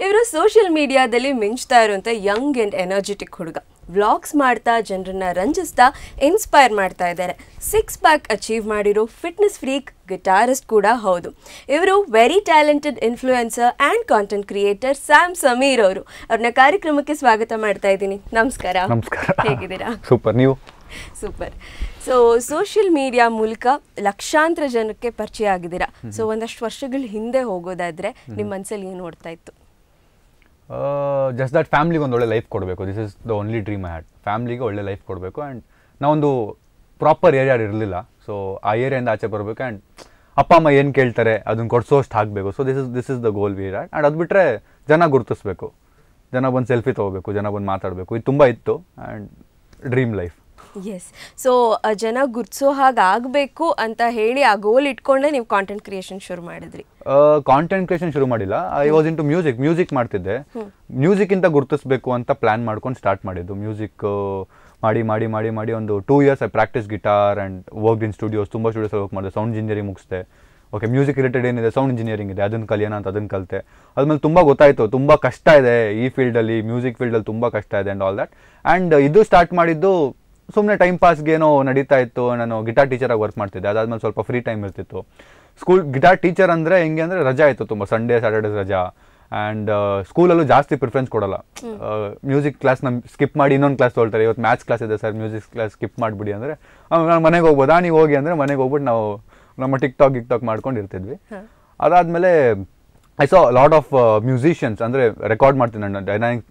ಇವರು ಸೋಷಿಯಲ್ ಮೀಡಿಯಾದಲ್ಲಿ ಮಿಂಚ್ತಾ ಇರುವಂಥ ಯಂಗ್ ಆ್ಯಂಡ್ ಎನರ್ಜೆಟಿಕ್ ಹುಡುಗ. ವ್ಲಾಗ್ಸ್ ಮಾಡ್ತಾ ಜನರನ್ನ ರಂಜಿಸ್ತಾ ಇನ್ಸ್ಪೈರ್ ಮಾಡ್ತಾ ಇದ್ದಾರೆ. 6 ಪ್ಯಾಕ್ ಅಚೀವ್ ಮಾಡಿರೋ ಫಿಟ್ನೆಸ್ ಫ್ರೀಕ್ ಗಿಟಾರಿಸ್ಟ್ ಕೂಡ ಹೌದು. ಇವರು very talented influencer and content creator Sam Sameer ಅವರು. ಅವ್ರನ್ನ ಕಾರ್ಯಕ್ರಮಕ್ಕೆ ಸ್ವಾಗತ ಮಾಡ್ತಾ ಇದ್ದೀನಿ. ನಮಸ್ಕಾರ. ಹೇಗಿದ್ದೀರಾ? ಸೂಪರ್. ನೀವು? ಸೂಪರ್. ಸೊ ಸೋಷಿಯಲ್ ಮೀಡಿಯಾ ಮೂಲಕ ಲಕ್ಷಾಂತರ ಜನಕ್ಕೆ ಪರಿಚಯ ಆಗಿದ್ದೀರಾ. ಸೊ ಒಂದಷ್ಟು ವರ್ಷಗಳ ಹಿಂದೆ ಹೋಗೋದಾದ್ರೆ ನಿಮ್ಮ ಮನಸ್ಸಲ್ಲಿ ಏನು ಓಡ್ತಾ ಇತ್ತು? ಜಸ್ಟ್ ದಟ್ ಫ್ಯಾಮ್ಲಿಗೆ ಒಂದು ಒಳ್ಳೆ ಲೈಫ್ ಕೊಡಬೇಕು. This is the only dream I had. ಫ್ಯಾಮ್ಲಿಗೆ ಒಳ್ಳೆ ಲೈಫ್ ಕೊಡಬೇಕು. ಆ್ಯಂಡ್ ನಾವೊಂದು ಪ್ರಾಪರ್ ಏರಿಯಾ ಇರಲಿಲ್ಲ. ಸೊ ಆ ಏರಿಯಾಯಿಂದ ಆಚೆ ಬರಬೇಕು. ಆ್ಯಂಡ್ ಅಪ್ಪ ಅಮ್ಮ ಏನು ಕೇಳ್ತಾರೆ ಅದನ್ನು ಕೊಡಿಸೋಷ್ಟು ಆಗಬೇಕು. So this is the goal we had. And ಅದು ಬಿಟ್ಟರೆ ಜನ ಗುರುತಿಸ್ಬೇಕು, ಜನ ಬಂದು ಸೆಲ್ಫಿ ತೊಗೋಬೇಕು, ಜನ ಬಂದು ಮಾತಾಡಬೇಕು. ಇದು ತುಂಬ ಇತ್ತು. And dream life. Yes. So ಜನ ಗುರ್ತಿಸೋ ಹಾಗೆ ಆಗಬೇಕು ಅಂತ ಹೇಳಿ ಆ ಗೋಲ್ ಇಟ್ಕೊಂಡೆ ನೀವು ಕಾಂಟೆಂಟ್ ಕ್ರಿಯೇಷನ್ ಶುರು ಮಾಡಿದ್ರಿ? ಕಾಂಟೆಂಟ್ ಕ್ರಿಯೇಷನ್ ಶುರು ಮಾಡಿಲ್ಲ. ಐ ವಾಸ್ ಇಂಟು ಮ್ಯೂಸಿಕ್ ಮಾಡ್ತಿದ್ದೆ. ಮ್ಯೂಸಿಕ್ಕಿಂತ ಗುರುತಿಸ್ಬೇಕು ಅಂತ ಪ್ಲ್ಯಾನ್ ಮಾಡ್ಕೊಂಡು ಸ್ಟಾರ್ಟ್ ಮಾಡಿದ್ದು. ಮ್ಯೂಸಿಕ್ ಮಾಡಿ ಮಾಡಿ ಮಾಡಿ ಮಾಡಿ ಒಂದು 2 years I practice guitar and work in studios. ತುಂಬ ಸ್ಟುಡಿಯೋಸಲ್ಲಿ ವರ್ಕ್ ಮಾಡಿದೆ. ಸೌಂಡ್ ಇಂಜಿನಿಯರಿಂಗ್ ಮುಗಿಸ್ದೆ. ಓಕೆ, ಮ್ಯೂಸಿಕ್ ರಿಲೇಟೆಡ್ ಏನಿದೆ ಸೌಂಡ್ ಇಂಜಿನಿಯರಿಂಗ್ ಇದೆ, ಅದನ್ನು ಕಲಿಯೋಣ ಅಂತ ಅದನ್ನು ಕಲಿತೆ. ಅದ್ಮೇಲೆ ತುಂಬ ಗೊತ್ತಾಯಿತು ತುಂಬ ಕಷ್ಟ ಇದೆ ಈ ಫೀಲ್ಡಲ್ಲಿ, ಮ್ಯೂಸಿಕ್ ಫೀಲ್ಡಲ್ಲಿ ತುಂಬ ಕಷ್ಟ ಇದೆ ಆ್ಯಂಡ್ ಆಲ್ ದ್ಯಾಟ್. ಆ್ಯಂಡ್ ಇದು ಸ್ಟಾರ್ಟ್ ಮಾಡಿದ್ದು ಸುಮ್ಮನೆ ಟೈಮ್ ಪಾಸ್ಗೆ ಏನೋ ನಡೀತಾ ಇತ್ತು. ನಾನು ಗಿಟಾರ್ ಟೀಚರಾಗಿ ವರ್ಕ್ ಮಾಡ್ತಿದ್ದೆ. ಅದಾದ್ಮೇಲೆ ಸ್ವಲ್ಪ ಫ್ರೀ ಟೈಮ್ ಇರ್ತಿತ್ತು. ಗಿಟಾರ್ ಟೀಚರ್ ಅಂದರೆ ಹೆಂಗೆ ಅಂದರೆ ರಜಾ ಇತ್ತು ತುಂಬ, ಸಂಡೇ ಸ್ಯಾಟರ್ಡೇಸ್ ರಜಾ. ಆ್ಯಂಡ್ ಸ್ಕೂಲಲ್ಲೂ ಜಾಸ್ತಿ ಪ್ರಿಫರೆನ್ಸ್ ಕೊಡೋಲ್ಲ. ಮ್ಯೂಸಿಕ್ ಕ್ಲಾಸ್ನ ಸ್ಕಿಪ್ ಮಾಡಿ ಇನ್ನೊಂದು ಕ್ಲಾಸ್ ತೊಳ್ತಾರೆ. ಇವತ್ತು ಮ್ಯಾಥ್ಸ್ ಕ್ಲಾಸ್ ಇದೆ ಸರ್, ಮ್ಯೂಸಿಕ್ ಕ್ಲಾಸ್ ಸ್ಕಿಪ್ ಮಾಡಿಬಿಡಿ ಅಂದರೆ ನಾನು ಮನೆಗೆ ಹೋಗ್ಬೋದಾ, ನೀವು ಹೋಗಿ ಅಂದರೆ ಮನೆಗೆ ಹೋಗ್ಬಿಟ್ಟು ನಾವು ನಮ್ಮ ಟಿಕ್ಟಾಕ್ ಮಾಡ್ಕೊಂಡು ಇರ್ತಿದ್ವಿ. ಅದಾದಮೇಲೆ I saw lot of musicians. ಅಂದರೆ ರೆಕಾರ್ಡ್ ಮಾಡ್ತೀನಿ. ನಾನು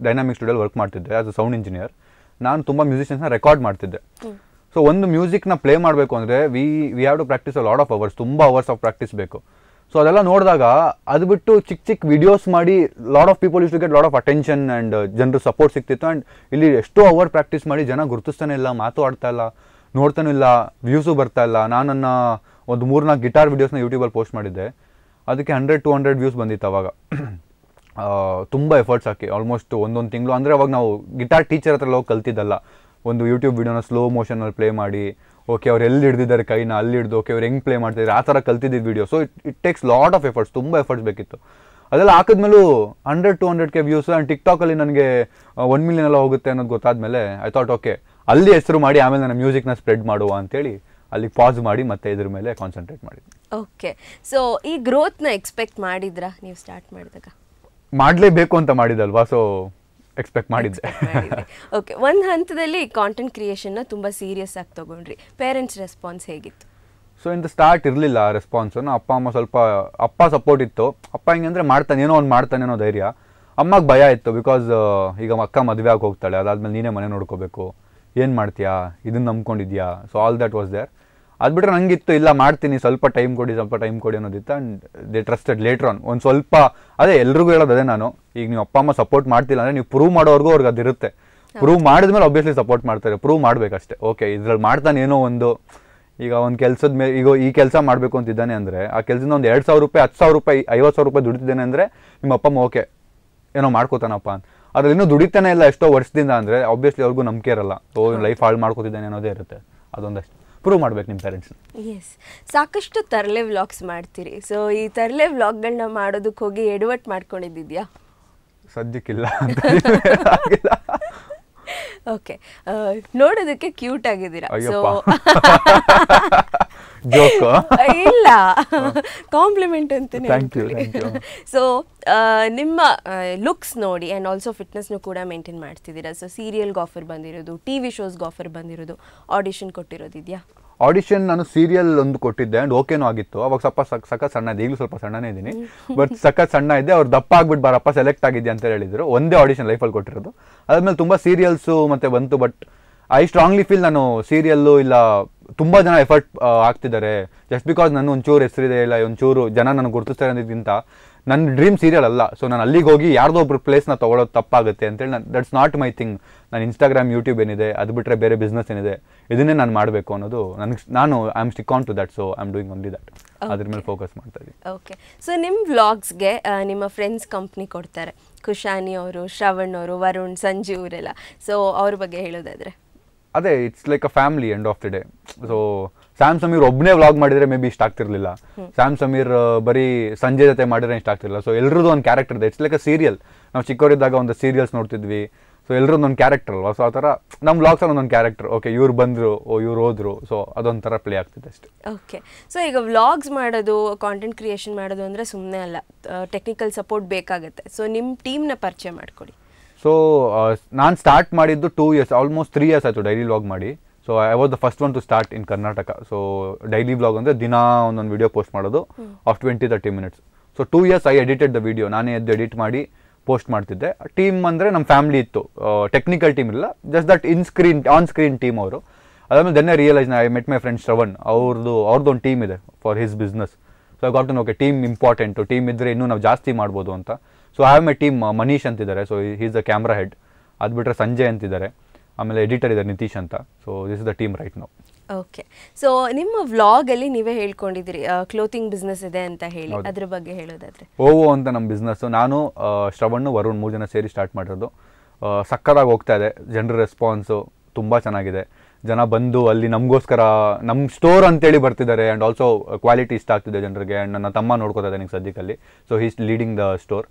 ಡೈನಾಮಿಕ್ ಸ್ಟುಡಿಯೋಲ್ಲಿ ವರ್ಕ್ ಮಾಡ್ತಿದ್ದೆ ಆಸ್ ಅ ಸೌಂಡ್ ಇಂಜಿನಿಯರ್. ನಾನು ತುಂಬ ಮ್ಯೂಸಿಷಿಯನ್ಸ್ನ ರೆಕಾರ್ಡ್ ಮಾಡ್ತಿದ್ದೆ. ಸೊ ಒಂದು ಮ್ಯೂಸಿಕ್ನ ಪ್ಲೇ ಮಾಡಬೇಕು ಅಂದರೆ we have to practice a lot of hours. ತುಂಬ ಅವರ್ಸ್ ಆಫ್ ಪ್ರಾಕ್ಟೀಸ್ ಬೇಕು. ಸೊ ಅದೆಲ್ಲ ನೋಡಿದಾಗ ಅದು ಬಿಟ್ಟು ಚಿಕ್ಕ ವಿಡಿಯೋಸ್ ಮಾಡಿ lot of people used to get lot of attention and ಜನರು ಸಪೋರ್ಟ್ ಸಿಗ್ತಿತ್ತು. ಆ್ಯಂಡ್ ಇಲ್ಲಿ ಎಷ್ಟೋ ಅವರ್ ಪ್ರಾಕ್ಟೀಸ್ ಮಾಡಿ ಜನ ಗುರುತಿಸ್ತಾನೆ ಇಲ್ಲ, ಮಾತು ಆಡ್ತಾ ಇಲ್ಲ, ನೋಡ್ತಾನೂ ಇಲ್ಲ, ವ್ಯೂಸು ಬರ್ತಾ ಇಲ್ಲ. ನಾನು ನನ್ನ ಒಂದು 3-4 ಗಿಟಾರ್ ವೀಡಿಯೋಸ್ನ ಯೂಟ್ಯೂಬಲ್ಲಿ ಪೋಸ್ಟ್ ಮಾಡಿದ್ದೆ. ಅದಕ್ಕೆ 100-200 ವ್ಯೂಸ್ ಬಂದಿತ್ತು ಅವಾಗ. ತುಂಬ ಎಫರ್ಟ್ಸ್ ಹಾಕಿ ಆಲ್ಮೋಸ್ಟ್ ಒಂದೊಂದು ತಿಂಗಳು. ಅಂದರೆ ಅವಾಗ ನಾವು ಗಿಟಾರ್ ಟೀಚರ್ ಹತ್ರ ಹೋಗಿ ಕಲ್ತಿದ್ದಲ್ಲ. ಒಂದು ಯೂಟ್ಯೂಬ್ ವೀಡಿಯೋನ ಸ್ಲೋ ಮೋಷನಲ್ಲಿ ಪ್ಲೇ ಮಾಡಿ, ಓಕೆ ಅವ್ರು ಎಲ್ಲಿ ಹಿಡ್ದಿದ್ದಾರೆ ಕೈನ ಅಲ್ಲಿ ಹಿಡ್ದು, ಓಕೆ ಅವ್ರು ಹೆಂಗೆ ಪ್ಲೇ ಮಾಡ್ತಿದ್ದಾರೆ ಆ ಥರ ಕಲ್ತಿದ್ದಿದ್ದು video. So it takes lot of efforts. ತುಂಬ ಎಫರ್ಟ್ಸ್ ಬೇಕಿತ್ತು. ಅದೆಲ್ಲ ಹಾಕಿದ್ಮೇಲೂ 100-200K ವ್ಯೂಸ್. ಆ್ಯಂಡ್ ಟಿಕ್ಟಾಕಲ್ಲಿ ನನಗೆ 1 million ಎಲ್ಲ ಹೋಗುತ್ತೆ ಅನ್ನೋದು ಗೊತ್ತಾದಮೇಲೆ ಐ ಥಾಟ್ ಓಕೆ ಅಲ್ಲಿ ಹೆಸರು ಮಾಡಿ ಆಮೇಲೆ ನನ್ನ ಮ್ಯೂಸಿಕ್ನ ಸ್ಪ್ರೆಡ್ ಮಾಡುವ ಅಂತೇಳಿ ಅಲ್ಲಿ ಪಾಸ್ ಮಾಡಿ ಮತ್ತೆ ಇದ್ರ ಮೇಲೆ ಕಾನ್ಸಂಟ್ರೇಟ್ ಮಾಡಿ. ಓಕೆ. ಸೊ ಈ ಗ್ರೋತ್ನ ಎಕ್ಸ್ಪೆಕ್ಟ್ ಮಾಡಿದ್ರಾ ನೀವು ಸ್ಟಾರ್ಟ್ ಮಾಡಿದಾಗ? ಮಾಡಲೇಬೇಕು ಅಂತ ಮಾಡಿದಲ್ವಾ, ಸೊ ಎಕ್ಸ್ಪೆಕ್ಟ್ ಮಾಡಿದ್ದೆ. ಓಕೆ. ಒಂದು ಹಂತದಲ್ಲಿ ಕಾಂಟೆಂಟ್ ಕ್ರಿಯೇಷನ್ನ ತುಂಬ ಸೀರಿಯಸ್ ಆಗಿ ತೊಗೊಂಡ್ರಿ. ಪೇರೆಂಟ್ಸ್ ರೆಸ್ಪಾನ್ಸ್ ಹೇಗಿತ್ತು? ಸೊ ಇನ್ ದ ಸ್ಟಾರ್ಟ್ ಇರಲಿಲ್ಲ ರೆಸ್ಪಾನ್ಸು. ಅಪ್ಪ ಅಮ್ಮ ಸ್ವಲ್ಪ ಅಪ್ಪ ಸಪೋರ್ಟ್ ಇತ್ತು. ಅಪ್ಪ ಹಿಂಗಂದರೆ ಮಾಡ್ತಾನೆ, ಏನೋ ಒಂದು ಮಾಡ್ತಾನೆ ಅನ್ನೋ ಧೈರ್ಯ. ಅಮ್ಮಗೆ ಭಯ ಇತ್ತು. ಬಿಕಾಸ್ ಈಗ ಅಕ್ಕ ಮದುವೆ ಆಗಿ ಹೋಗ್ತಾಳೆ, ಅದಾದ್ಮೇಲೆ ನೀನೇ ಮನೆ ನೋಡ್ಕೋಬೇಕು, ಏನು ಮಾಡ್ತೀಯಾ, ಇದನ್ನು ನಂಬ್ಕೊಂಡಿದ್ಯಾ. So all that was there. ಅದು ಬಿಟ್ಟರೆ ನನಗಿತ್ತು ಇಲ್ಲ ಮಾಡ್ತೀನಿ, ಸ್ವಲ್ಪ ಟೈಮ್ ಕೊಡಿ ಅನ್ನೋದಿತ್ತು. And they trusted later on. ಒಂದು ಸ್ವಲ್ಪ ಅದೇ ಎಲ್ರಿಗೂ ಹೇಳೋದು ಅದೇ ನಾನು, ಈಗ ನೀವು ಅಪ್ಪ ಅಮ್ಮ ಸಪೋರ್ಟ್ ಮಾಡ್ತಿಲ್ಲ ಅಂದರೆ ನೀವು ಪ್ರೂವ್ ಮಾಡೋವರೆಗೂ ಅವ್ರಿಗೆ ಅದಿರುತ್ತೆ. ಪ್ರೂವ್ ಮಾಡಿದ್ಮೇಲೆ ಒಬ್ವಿಯಸ್ಲಿ ಸಪೋರ್ಟ್ ಮಾಡ್ತಾರೆ. ಪ್ರೂವ್ ಮಾಡಬೇಕಷ್ಟೇ. ಓಕೆ ಇದ್ರಲ್ಲಿ ಮಾಡ್ತಾನೆ ಏನೋ ಒಂದು, ಈಗ ಒಂದು ಕೆಲಸದ ಮೇಲೆ ಈಗ ಈ ಕೆಲಸ ಮಾಡಬೇಕು ಅಂತಿದ್ದಾನೆ ಅಂದರೆ ಆ ಕೆಲಸದಿಂದ ಒಂದು 2,000 ರೂಪಾಯಿ 10,000 ರೂಪಾಯಿ 50,000 ರೂಪಾಯಿ ದುಡಿತಿದ್ದಾನೆ ಅಂದರೆ ನಿಮ್ಮ ಅಪ್ಪ ಅಮ್ಮ ಓಕೆ ಏನೋ ಮಾಡ್ಕೋತಾನಪ್ಪ ಅಂತ. ಅದ್ರಲ್ಲಿ ಇನ್ನೂ ದುಡಿತಾನೆ ಇಲ್ಲ ಎಷ್ಟೋ ವರ್ಷದಿಂದ ಅಂದರೆ ಆಬ್ವಿಯಸ್ಲಿ ಅವ್ರಿಗೂ ನಂಬಿಕೆ ಇರಲ್ಲ. ಲೈಫ್ ಹಾಳು ಮಾಡ್ಕೋತಿದ್ದಾನೆ ಅನ್ನೋದೇ ಇರುತ್ತೆ. ಅದೊಂದಷ್ಟು ಪ್ರೂವ್ ಮಾಡ್ಬೇಕು ನಿಮ್ಮ ಪೇರೆಂಟ್ಸ್ನ. ಎಸ್. ಸಾಕಷ್ಟು ತರಲೆ ವ್ಲಾಗ್ಸ್ ಮಾಡ್ತೀರಿ. ಸೊ ಈ ತರಲೆ ವ್ಲಾಗ್ಗಳನ್ನ ಮಾಡೋದಕ್ಕೆ ಹೋಗಿ ಎಡವಟ್ ಮಾಡ್ಕೊಂಡಿದ್ದಿದ್ಯಾ? ಸದ್ಯಕ್ಕಿಲ್ಲ. ಓಕೆ. ನೋಡೋದಕ್ಕೆ ಕ್ಯೂಟ್ ಆಗಿದ್ದೀರಾ. ಸೊ ಇಲ್ಲ, ಕಾಂಪ್ಲಿಮೆಂಟ್ ಅಂತಾನೆ. ಸೊ ನಿಮ್ಮ ಲುಕ್ಸ್ ನೋಡಿ ಆ್ಯಂಡ್ ಆಲ್ಸೋ ಫಿಟ್ನೆಸ್ನು ಕೂಡ ಮೇಂಟೈನ್ ಮಾಡ್ತಿದ್ದೀರಾ. ಸೊ ಸೀರಿಯಲ್ಗೆ ಆಫರ್ ಬಂದಿರೋದು, TV ಶೋಸ್ಗೆ ಆಫರ್ ಬಂದಿರೋದು, ಆಡಿಷನ್ ಕೊಟ್ಟಿರೋದಿದೆಯಾ? ಆಡಿಷನ್ ನಾನು ಸೀರಿಯಲ್ ಒಂದು ಕೊಟ್ಟಿದ್ದೆ ಆ್ಯಂಡ್ ಓಕೆನೂ ಆಗಿತ್ತು. ಅವಾಗ ಸ್ವಲ್ಪ ಸಖತ್ ಸಣ್ಣ ಇದೆ, ಈಗಲೂ ಸ್ವಲ್ಪ ಸಣ್ಣನೇ ಇದ್ದೀನಿ, ಬಟ್ ಸಖತ್ ಸಣ್ಣ ಇದ್ದೆ. ಅವ್ರು ದಪ್ಪ ಆಗ್ಬಿಟ್ಟು ಬಾರಪ್ಪ ಸೆಲೆಕ್ಟ್ ಆಗಿದ್ದೆ ಅಂತ ಹೇಳಿದ್ರು. ಒಂದೇ ಆಡಿಷನ್ ಲೈಫಲ್ಲಿ ಕೊಟ್ಟಿರೋದು. ಅದಾದ್ಮೇಲೆ ತುಂಬ ಸೀರಿಯಲ್ಸು ಮತ್ತು ಬಂತು. ಬಟ್ ಐ ಸ್ಟ್ರಾಂಗ್ಲಿ ಫೀಲ್ ನಾನು ಸೀರಿಯಲ್ಲು ಇಲ್ಲ ತುಂಬ ಜನ ಎಫರ್ಟ್ ಆಗ್ತಿದ್ದಾರೆ ಜಸ್ಟ್ ಬಿಕಾಸ್ ನಾನು ಒಂಚೂರು ಹೆಸರಿದೆ ಇಲ್ಲ ಒಂಚೂರು ಜನ ನನಗೆ ಗುರುತಿಸ್ತಾರೆ ಅನ್ನೋದಕ್ಕಿಂತ ನನ್ನ ಡ್ರೀಮ್ ಸೀರಿಯಲ್ ಅಲ್ಲ. ಸೊ ನಾನು ಅಲ್ಲಿಗೆ ಹೋಗಿ ಯಾರ್ದೋ ಒಬ್ರು ಪ್ಲೇಸ್ನ ತೊಗೊಳೋದು ತಪ್ಪಾಗುತ್ತೆ ಅಂತೇಳಿ ದಟ್ಸ್ ನಾಟ್ ಮೈ ಥಿಂಗ್. ನಾನು ಇನ್ಸ್ಟಾಗ್ರಾಮ್ ಯೂಟ್ಯೂಬ್ ಏನಿದೆ ಅದು ಬಿಟ್ಟರೆ ಬೇರೆ ಬಿಸ್ನೆಸ್ ಏನಿದೆ ಇದನ್ನೇ ನಾನು ಮಾಡಬೇಕು ಅನ್ನೋದು ನಾನು I am stick on to that. So I am doing only that. ಅದ್ರ ಮೇಲೆ ಫೋಕಸ್ ಮಾಡ್ತಾ ಇದ್ದೀನಿ. ಓಕೆ. ಸೊ ನಿಮ್ಮ ವ್ಲಾಗ್ಸ್ಗೆ ನಿಮ್ಮ ಫ್ರೆಂಡ್ಸ್ ಕಂಪ್ನಿ ಕೊಡ್ತಾರೆ, ಖುಷಾನಿ ಅವರು, ಶ್ರವಣ್ ಅವರು, ವರುಣ್, ಸಂಜೀವ್ ಅವರೆಲ್ಲ. ಸೊ ಅವ್ರ ಬಗ್ಗೆ ಹೇಳೋದಾದರೆ ಅದೇ it's like a family end of the day. So Sam Sameer ಒಬ್ಬನೇ ವ್ಲಾಗ್ ಮಾಡಿದ್ರೆ ಮೇ ಬಿ ಇಷ್ಟ ಆಗ್ತಿರ್ಲಿಲ್ಲ. ಸ್ಯಾಮ್ ಸಮೀರ್ ಬರೀ ಸಂಜೆ ಜೊತೆ ಮಾಡಿದ್ರೆ ಇಷ್ಟ ಆಗ್ತಿರ್ಲಿಲ್ಲ. ಸೊ ಎಲ್ರದ್ದು ಒಂದು ಕ್ಯಾರೆಕ್ಟರ್ ಇದೆ. It's like a serial. ನಾವು ಚಿಕ್ಕವರಿದ್ದಾಗ ಒಂದು ಸೀರಿಯಲ್ಸ್ ನೋಡ್ತಿದ್ವಿ. ಸೊ ಎಲ್ಲರೂ ಒಂದೊಂದು ಕ್ಯಾರೆಕ್ಟರ್ ಅಲ್ವಾ. ಸೊ ಆ ಥರ ನಮ್ಮ ವ್ಲಾಗ್ಸಲ್ಲಿ ಒಂದೊಂದು ಕ್ಯಾರೆಕ್ಟರ್. ಓಕೆ ಇವ್ರು ಬಂದರು, ಇವ್ರು ಹೋದ್ರು. ಸೊ ಅದೊಂಥರ ಪ್ಲೇ ಆಗ್ತಿದೆ ಅಷ್ಟೇ. ಓಕೆ. ಸೊ ಈಗ ವ್ಲಾಗ್ಸ್ ಮಾಡೋದು, ಕಾಂಟೆಂಟ್ ಕ್ರಿಯೇಷನ್ ಮಾಡೋದು ಅಂದರೆ ಸುಮ್ಮನೆ ಅಲ್ಲ, ಟೆಕ್ನಿಕಲ್ ಸಪೋರ್ಟ್ ಬೇಕಾಗುತ್ತೆ. ಸೊ ನಿಮ್ಮ ಟೀಮ್ನ ಪರಿಚಯ ಮಾಡಿಕೊಡಿ. ಸೊ ನಾನು ಸ್ಟಾರ್ಟ್ ಮಾಡಿದ್ದು 2 years, ಆಲ್ಮೋಸ್ಟ್ 3 years ಆಯಿತು ಡೈಲಿ ವ್ಲಾಗ್ ಮಾಡಿ. So I was the first one to start in Karnataka. ಸೊ ಡೈಲಿ ವ್ಲಾಗ್ ಅಂದರೆ ದಿನ ಒಂದೊಂದು ವಿಡಿಯೋ ಪೋಸ್ಟ್ ಮಾಡೋದು of 20-30 minutes. So 2 years I edited the video. ನಾನೇ ಎಡಿಟ್ ಮಾಡಿ ಪೋಸ್ಟ್ ಮಾಡ್ತಿದ್ದೆ. ಟೀಮ್ ಅಂದರೆ ನಮ್ಮ ಫ್ಯಾಮಿಲಿ ಇತ್ತು, ಟೆಕ್ನಿಕಲ್ ಟೀಮ್ ಇಲ್ಲ, just that on screen team ಅವರು. ಅದಾದ್ಮೇಲೆ then I realise I met my friend Shravan, ಅವ್ರದ್ದೊಂದು ಟೀಮ್ ಇದೆ for his business. So I got to know okay team important, team ಇದ್ದರೆ ಇನ್ನೂ ನಾವು ಜಾಸ್ತಿ ಮಾಡ್ಬೋದು ಅಂತ. So I have my team. Manish ಅಂತಿದ್ದಾರೆ, so is the camera head. ಅದು ಬಿಟ್ಟರೆ ಸಂಜಯ್ ಅಂತಿದ್ದಾರೆ, ಆಮೇಲೆ ಎಡಿಟರ್ ಇದ್ದಾರೆ ನಿತೀಶ್ ಅಂತ. So this is the team right now. Okay. So ನಿಮ್ಮ ವ್ಲಾಗಲ್ಲಿ ನೀವೇ ಹೇಳ್ಕೊಂಡಿದ್ದೀರಿ ಕ್ಲೋತಿಂಗ್ ಬಿಸ್ನೆಸ್ ಇದೆ ಅಂತ ಹೇಳಿ, ಅದ್ರ ಬಗ್ಗೆ ಹೇಳೋದಾದ್ರೆ? ಓವೋ ಅಂತ ನಮ್ಮ ಬಿಸ್ನೆಸ್ಸು. ನಾನು ಶ್ರವಣ್ ವರುಣ್ 3 ಜನ ಸೇರಿ ಸ್ಟಾರ್ಟ್ ಮಾಡಿರೋದು. ಸಕ್ಕತ್ತಾಗಿ ಹೋಗ್ತಾ ಇದೆ. ಜನರ ರೆಸ್ಪಾನ್ಸು ತುಂಬ ಚೆನ್ನಾಗಿದೆ. ಜನ ಬಂದು ಅಲ್ಲಿ ನಮಗೋಸ್ಕರ ನಮ್ಮ ಸ್ಟೋರ್ ಅಂತೇಳಿ ಬರ್ತಿದ್ದಾರೆ. ಆ್ಯಂಡ್ ಆಲ್ಸೋ ಕ್ವಾಲಿಟಿ ಇಷ್ಟ ಆಗ್ತಿದೆ ಜನರಿಗೆ. ಆ್ಯಂಡ್ ನನ್ನ ತಮ್ಮ ನೋಡ್ಕೋತಾ ಇದ್ದಾನೆ ಈಗ ಸದ್ಯಕ್ಕಲ್ಲಿ. So he's leading the store.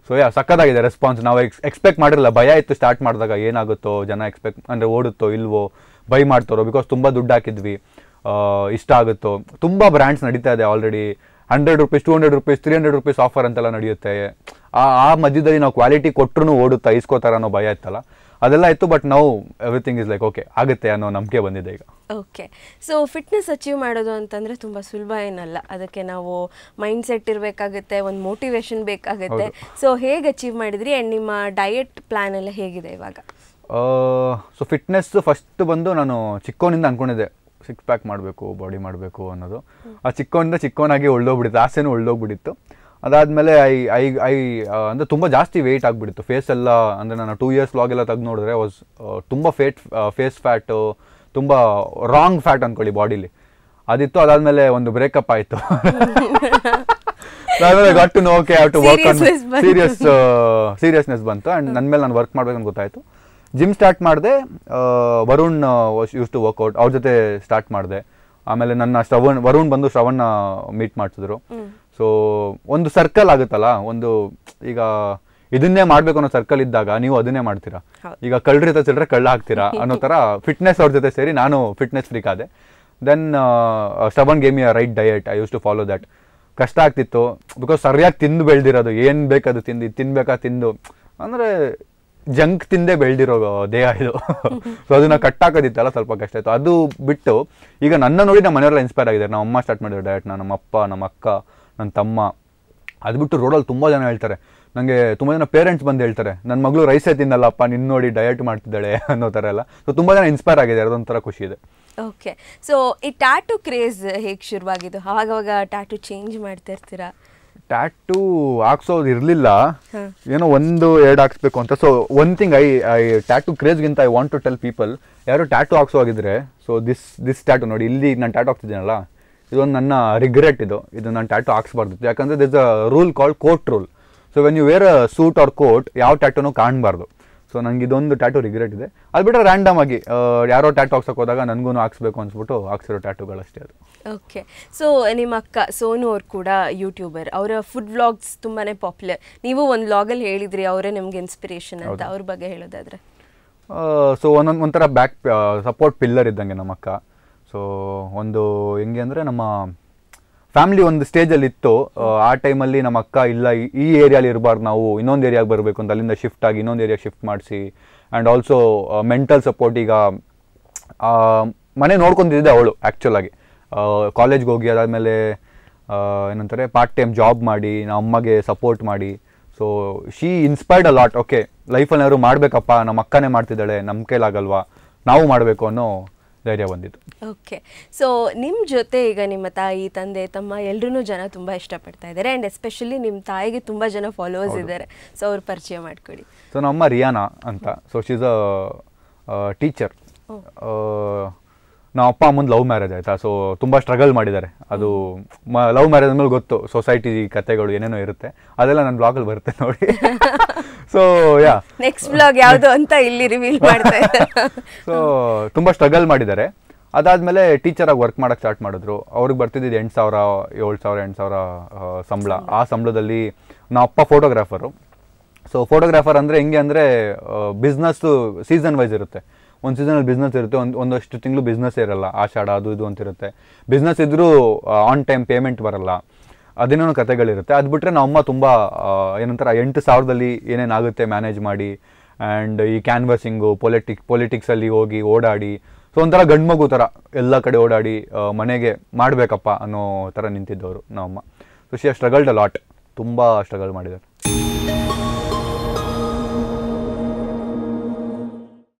So ಸಕ್ಕತ್ತಾಗಿದೆ ರೆಸ್ಪಾನ್ಸ್. ನಾವು ಎಕ್ಸ್ಪೆಕ್ಟ್ ಮಾಡಿರಲಿಲ್ಲ. ಭಯ ಇತ್ತು ಸ್ಟಾರ್ಟ್ ಮಾಡಿದಾಗ, ಏನಾಗುತ್ತೋ, ಜನ ಎಕ್ಸ್ಪೆಕ್ಟ್ ಅಂದರೆ ಓಡುತ್ತೋ ಇಲ್ವೋ, ಬೈ ಮಾಡ್ತಾರೋ, ಬಿಕಾಸ್ ತುಂಬ ದುಡ್ಡು ಹಾಕಿದ್ವಿ, ಇಷ್ಟ ಆಗುತ್ತೋ. ತುಂಬ ಬ್ರ್ಯಾಂಡ್ಸ್ ನಡೀತಾ ಇದೆ already. 100 rupees, 200 rupees, 300 rupees offer ಅಂತೆಲ್ಲ ನಡೆಯುತ್ತೆ. ಆ ಮಧ್ಯದಲ್ಲಿ ನಾವು ಕ್ವಾಲಿಟಿ ಕೊಟ್ಟರು ಓಡುತ್ತಾ, ಇಸ್ಕೋತಾರ ಅನ್ನೋ ಭಯ ಇತ್ತಲ್ಲ, ಅದೆಲ್ಲ ಇತ್ತು. ಬಟ್ ನಾವು ಎವ್ರಿಥಿಂಗ್ ಇಸ್ ಲೈಕ್ ಓಕೆ ಆಗುತ್ತೆ ಅನ್ನೋ ನಂಬಿಕೆ ಬಂದಿದೆ ಈಗ. ಓಕೆ. ಸೊ ಫಿಟ್ನೆಸ್ ಅಚೀವ್ ಮಾಡೋದು ಅಂತಂದರೆ ತುಂಬ ಸುಲಭ ಏನಲ್ಲ. ಅದಕ್ಕೆ ನಾವು ಮೈಂಡ್ ಸೆಟ್ ಇರಬೇಕಾಗುತ್ತೆ, ಒಂದು ಮೋಟಿವೇಶನ್ ಬೇಕಾಗುತ್ತೆ. ಸೊ ಹೇಗೆ ಅಚೀವ್ ಮಾಡಿದ್ರಿ? ಆ್ಯಂಡ್ ನಿಮ್ಮ ಡಯಟ್ ಪ್ಲ್ಯಾನ್ ಎಲ್ಲ ಹೇಗಿದೆ ಇವಾಗ? ಸೊ ಫಿಟ್ನೆಸ್ ಫಸ್ಟ್ ಬಂದು ನಾನು ಚಿಕ್ಕವನಿಂದ ಅಂದ್ಕೊಂಡಿದ್ದೆ 6 ಪ್ಯಾಕ್ ಮಾಡಬೇಕು, ಬಾಡಿ ಮಾಡಬೇಕು ಅನ್ನೋದು. ಆ ಚಿಕ್ಕವನಾಗಿ ಒಳ್ದೋಗ್ಬಿಟ್ಟಿತ್ತು, ಆಸೆನೂ ಒಳ್ದೋಗ್ಬಿಟ್ಟಿತ್ತು. ಅದಾದಮೇಲೆ ಅಂದರೆ ತುಂಬ ಜಾಸ್ತಿ ವೆಯ್ಟ್ ಆಗಿಬಿಟ್ಟಿತ್ತು. ಫೇಸ್ ಎಲ್ಲ ಅಂದರೆ ನಾನು 2 years ವ್ಲಾಗ್ ಎಲ್ಲ ತೆಗೆದು ನೋಡಿದ್ರೆ ತುಂಬ ಫೇಸ್ ಫ್ಯಾಟು, ತುಂಬ ರಾಂಗ್ ಫ್ಯಾಟ್ ಅಂದ್ಕೊಳ್ಳಿ ಬಾಡಿಲಿ ಅದಿತ್ತು. ಅದಾದಮೇಲೆ ಒಂದು ಬ್ರೇಕಪ್ ಆಯಿತು. ಅದಾದಮೇಲೆ got to know okay have to work on seriousness ಬಂತು. ಆ್ಯಂಡ್ ನನ್ನ ಮೇಲೆ ನಾನು ವರ್ಕ್ ಮಾಡ್ಬೇಕಂತ ಗೊತ್ತಾಯಿತು. ಜಿಮ್ ಸ್ಟಾರ್ಟ್ ಮಾಡಿದೆ. ವರುಣ್ ಯೂಸ್ ಟು ವರ್ಕ್ಔಟ್, ಅವ್ರ ಜೊತೆ ಸ್ಟಾರ್ಟ್ ಮಾಡಿದೆ. ಆಮೇಲೆ ನನ್ನ ವರುಣ್ ಬಂದು ಶ್ರವಣ್ನ ಮೀಟ್ ಮಾಡಿಸಿದ್ರು. ಸೊ ಒಂದು ಸರ್ಕಲ್ ಆಗುತ್ತಲ್ಲ, ಒಂದು ಈಗ ಇದನ್ನೇ ಮಾಡಬೇಕು ಅನ್ನೋ ಸರ್ಕಲ್ ಇದ್ದಾಗ ನೀವು ಅದನ್ನೇ ಮಾಡ್ತೀರಾ. ಈಗ ಕಳ್ಳರ ಜೊತೆ ಸಿಲ್ಲರೆ ಕಳ್ಳ ಹಾಕ್ತೀರಾ ಅನ್ನೋ ಥರ ಫಿಟ್ನೆಸ್ ಅವ್ರ ಜೊತೆ ಸೇರಿ ನಾನು ಫಿಟ್ನೆಸ್ ಫ್ರೀಕ್ ಆದೆ. Then Shravan game a right diet. I used to follow that. ಕಷ್ಟ ಆಗ್ತಿತ್ತು ಬಿಕಾಸ್ ಸರಿಯಾಗಿ ತಿಂದು ಬೆಳೆದಿರೋದು, ಏನು ಬೇಕದು ತಿನ್ಬೇಕಾ ತಿಂದು ಅಂದರೆ ಜಂಕ್ ತಿಂದೇ ಬೆಳೆದಿರೋ ದೇಹ ಇದು. ಸೊ ಅದನ್ನ ಕಟ್ಟಾಕೋದಿತ್ತಲ್ಲ ಸ್ವಲ್ಪ ಕಷ್ಟ ಆಯಿತು. ಅದು ಬಿಟ್ಟು ಈಗ ನನ್ನ ನೋಡಿ ನಮ್ಮ ಮನೆಯವರೆಲ್ಲ ಇನ್ಸ್ಪೈರ್ ಆಗಿದ್ದಾರೆ. ನಮ್ಮ ಅಮ್ಮ ಸ್ಟಾರ್ಟ್ ಮಾಡಿದ್ರು ಡಯಟ್ನ, ನಮ್ಮ ಅಪ್ಪ, ನಮ್ಮ ಅಕ್ಕ, ನನ್ನ ತಮ್ಮ. ಅದು ಬಿಟ್ಟು ರೋಡಲ್ಲಿ ತುಂಬ ಜನ ಹೇಳ್ತಾರೆ ನನಗೆ, ತುಂಬ ಜನ ಪೇರೆಂಟ್ಸ್ ಬಂದು ಹೇಳ್ತಾರೆ ನನ್ನ ಮಗಳು ರೈಸೇ ತಿನ್ನಲ್ಲಪ್ಪ, ನಿನ್ನ ನೋಡಿ ಡಯಟ್ ಮಾಡ್ತಿದ್ದಾಳೆ ಅನ್ನೋ ಥರ ಎಲ್ಲ. ಸೊ ತುಂಬ ಜನ ಇನ್ಸ್ಪೈರ್ ಆಗಿದೆ, ಅದೊಂಥರ ಖುಷಿ ಇದೆ. ಓಕೆ. ಸೊ ಈ ಟ್ಯಾಟೂ ಕ್ರೇಜ್ ಹೇಗೆ ಶುರುವಾಗಿದ್ದು? ಆವಾಗ ಟ್ಯಾಟೂ ಚೇಂಜ್ ಮಾಡ್ತಾ ಇರ್ತೀರಾ? ಟ್ಯಾಟೂ ಹಾಕ್ಸೋದು ಇರಲಿಲ್ಲ, ಏನೋ 1-2 ಹಾಕ್ಸ್ಬೇಕು ಅಂತ. So one thing I tattoo ಕ್ರೇಜ್ಗಿಂತ I want to tell people, ಯಾರು ಟ್ಯಾಟೂ ಹಾಕ್ಸೋಗಿದ್ರೆ, ಸೊ ದಿಸ್ ಟ್ಯಾಟೂ ನೋಡಿ, ಇಲ್ಲಿ ನಾನು ಟ್ಯಾಟೂ ಹಾಕ್ತಿದ್ದೀನಲ್ಲ, ಇದೊಂದು ನನ್ನ ರಿಗ್ರೆಟ್. ಇದು ನಾನು ಟ್ಯಾಟೂ ಹಾಕ್ಸ್ಬಾರ್ದಿತ್ತು. ಯಾಕಂದರೆ this a rule called coat rule. So when you wear a suit or coat, ಯಾವ ಟ್ಯಾಟೂನು ಕಾಣಬಾರ್ದು. ಸೊ ನನಗೆ ಇದೊಂದು ಟ್ಯಾಟೂ ರಿಗ್ರೆಟ್ ಇದೆ. ಅದು ಬಿಟ್ಟರೆ ರ್ಯಾಂಡಮ್ ಆಗಿ ಯಾರೋ ಟ್ಯಾಟೂ ಹಾಕ್ಸೋಕೆ ಹೋದಾಗ ನನಗೂ ಹಾಕ್ಸ್ಬೇಕು ಅನ್ಸ್ಬಿಟ್ಟು ಹಾಕ್ಸಿರೋ ಟ್ಯಾಟೂಗಳಷ್ಟೇ ಅದು. ಓಕೆ. ಸೊ ನಿಮ್ಮ ಅಕ್ಕ ಸೋನು ಅವ್ರು ಕೂಡ ಯೂಟ್ಯೂಬರ್, ಅವರ ಫುಡ್ ವ್ಲಾಗ್ಸ್ ತುಂಬಾ ಪಾಪ್ಯುಲರ್. ನೀವು ಒಂದು ವ್ಲಾಗಲ್ಲಿ ಹೇಳಿದ್ರಿ ಅವರೇ ನಿಮ್ಗೆ ಇನ್ಸ್ಪಿರೇಷನ್ ಅಂತ, ಅವ್ರ ಬಗ್ಗೆ ಹೇಳೋದಾದ್ರೆ? ಸೊ ಒಂಥರ ಬ್ಯಾಕ್ ಸಪೋರ್ಟ್ ಪಿಲ್ಲರ್ ಇದ್ದಂಗೆ ನಮ್ಮ ಅಕ್ಕ. ಸೊ ಒಂದು ಹೆಂಗೆ ಅಂದರೆ ನಮ್ಮ ಫ್ಯಾಮಿಲಿ ಒಂದು ಸ್ಟೇಜಲ್ಲಿ ಇತ್ತು. ಆ ಟೈಮಲ್ಲಿ ನಮ್ಮ ಅಕ್ಕ ಇಲ್ಲ, ಈ ಏರಿಯಾಲಿ ಇರಬಾರ್ದು, ನಾವು ಇನ್ನೊಂದು ಏರಿಯಾಗೆ ಬರಬೇಕು ಅಂತ ಅಲ್ಲಿಂದ ಶಿಫ್ಟ್ ಆಗಿ ಇನ್ನೊಂದು ಏರಿಯಾಗೆ ಶಿಫ್ಟ್ ಮಾಡಿಸಿ. And also mental support. ಈಗ ಮನೆ ನೋಡ್ಕೊತಿದ್ದೆ ಅವಳು ಆ್ಯಕ್ಚುಲಾಗಿ. ಕಾಲೇಜ್ಗೆ ಹೋಗಿ ಅದಾದಮೇಲೆ ಏನಂತಾರೆ ಪಾರ್ಟ್ ಟೈಮ್ ಜಾಬ್ ಮಾಡಿ ನಮ್ಮ ಅಮ್ಮಗೆ ಸಪೋರ್ಟ್ ಮಾಡಿ. So she inspired a lot. Okay ಲೈಫಲ್ಲಿ ಏನಾದ್ರು ಮಾಡಬೇಕಪ್ಪ, ನಮ್ಮ ಅಕ್ಕನೇ ಮಾಡ್ತಿದ್ದಾಳೆ, ನಮ್ಮ ಕೈಲಾಗಲ್ವಾ, ನಾವು ಮಾಡಬೇಕು ಅನ್ನೋ ಧೈರ್ಯ ಬಂದಿತ್ತು. ಓಕೆ. ಸೊ ನಿಮ್ಮ ಜೊತೆ ಈಗ ನಿಮ್ಮ ತಾಯಿ, ತಂದೆ, ತಮ್ಮ ಎಲ್ಲರೂ ಜನ ತುಂಬ ಇಷ್ಟಪಡ್ತಾ ಇದ್ದಾರೆ. ಆ್ಯಂಡ್ ಎಸ್ಪೆಷಲಿ ನಿಮ್ಮ ತಾಯಿಗೆ ತುಂಬ ಜನ ಫಾಲೋವರ್ಸ್ ಇದ್ದಾರೆ. ಸೊ ಅವ್ರ ಪರಿಚಯ ಮಾಡಿಕೊಡಿ. ಸೊ ನಮ್ಮಮ್ಮ ರಿಯಾನಾ ಅಂತ. So she's a teacher. ನಮ್ಮ ಅಪ್ಪ ಅಮ್ಮಂದು ಲವ್ ಮ್ಯಾರೇಜ್ ಆಯಿತಾ. ಸೊ ತುಂಬ ಸ್ಟ್ರಗಲ್ ಮಾಡಿದ್ದಾರೆ. ಅದು ಲವ್ ಮ್ಯಾರೇಜ್ ಮೇಲೆ ಗೊತ್ತು, ಸೊಸೈಟಿ ಕತೆಗಳು ಏನೇನೋ ಇರುತ್ತೆ, ಅದೆಲ್ಲ ನನ್ನ ಬ್ಲಾಗಲ್ಲಿ ಬರುತ್ತೆ ನೋಡಿ. ಸೊ ನೆಕ್ಸ್ಟ್ ಬ್ಲಾಗ್ ಯಾವುದು ಅಂತ ಇಲ್ಲಿ ರಿವೀಲ್ ಮಾಡ್ತಾ ಇದ್ದಾರೆ. ಸೊ ತುಂಬ ಸ್ಟ್ರಗಲ್ ಮಾಡಿದ್ದಾರೆ. ಅದಾದಮೇಲೆ ಟೀಚರಾಗಿ ವರ್ಕ್ ಮಾಡೋಕ್ಕೆ ಸ್ಟಾರ್ಟ್ ಮಾಡಿದ್ರು. ಅವ್ರಿಗೆ ಬರ್ತಿದ್ದು 8,000 7,000 8,000 ಸಂಬಳ. ಆ ಸಂಬಳದಲ್ಲಿ ನಮ್ಮ ಅಪ್ಪ ಫೋಟೋಗ್ರಾಫರು. ಸೊ ಫೋಟೋಗ್ರಾಫರ್ ಅಂದರೆ ಹೆಂಗೆ ಅಂದರೆ ಬಿಸ್ನೆಸ್ಸು ಸೀಸನ್ ವೈಸ್ ಇರುತ್ತೆ. ಒಂದು ಸೀಸನಲ್ಲಿ ಬಿಸ್ನೆಸ್ ಇರುತ್ತೆ, ಒಂದಷ್ಟು ತಿಂಗಳು ಬಿಸ್ನೆಸ್ ಇರಲ್ಲ, ಆಷಾಢ ಅದು ಇದು ಅಂತಿರುತ್ತೆ. ಬಿಸ್ನೆಸ್ ಇದ್ದರೂ ಆನ್ ಟೈಮ್ ಪೇಮೆಂಟ್ ಬರಲ್ಲ, ಅದೇನೋ ಕತೆಗಳಿರುತ್ತೆ. ಅದು ಬಿಟ್ಟರೆ ನಮ್ಮಮ್ಮ ತುಂಬ ಏನಂತಾರೆ 8,000ದಲ್ಲಿ ಏನೇನಾಗುತ್ತೆ ಮ್ಯಾನೇಜ್ ಮಾಡಿ, ಆ್ಯಂಡ್ ಈ ಕ್ಯಾನ್ವಸಿಂಗು ಪೊಲಿಟಿಕ್ಸಲ್ಲಿ ಹೋಗಿ ಓಡಾಡಿ, ಸೊ ಒಂಥರ ಗಂಡು ಮಗು ಥರ ಎಲ್ಲ ಕಡೆ ಓಡಾಡಿ ಮನೆಗೆ ಮಾಡಬೇಕಪ್ಪ ಅನ್ನೋ ಥರ ನಿಂತಿದ್ದವರು ನಮ್ಮಮ್ಮ. So she struggled a lot, ತುಂಬ ಸ್ಟ್ರಗಲ್ ಮಾಡಿದ್ದಾರೆ.